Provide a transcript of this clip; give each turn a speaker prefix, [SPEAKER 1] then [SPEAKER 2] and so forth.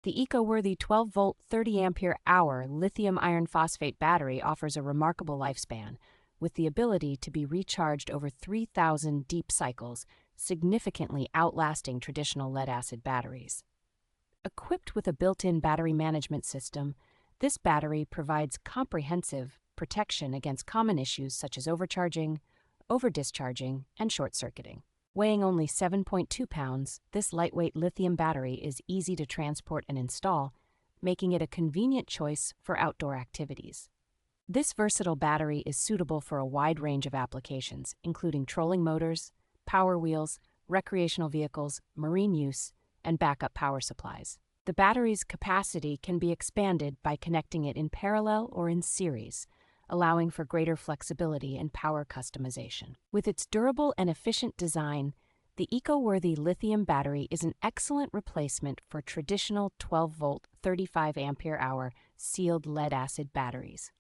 [SPEAKER 1] The eco-worthy 12-volt 30-ampere-hour lithium iron phosphate battery offers a remarkable lifespan, with the ability to be recharged over 3,000 deep cycles, significantly outlasting traditional lead-acid batteries. Equipped with a built-in battery management system, this battery provides comprehensive protection against common issues such as overcharging, over-discharging, and short-circuiting. Weighing only 7.2 pounds, this lightweight lithium battery is easy to transport and install, making it a convenient choice for outdoor activities. This versatile battery is suitable for a wide range of applications, including trolling motors, power wheels, recreational vehicles, marine use, and backup power supplies. The battery's capacity can be expanded by connecting it in parallel or in series, allowing for greater flexibility and power customization. With its durable and efficient design, the eco-worthy lithium battery is an excellent replacement for traditional 12-volt 35-ampere-hour sealed lead-acid batteries.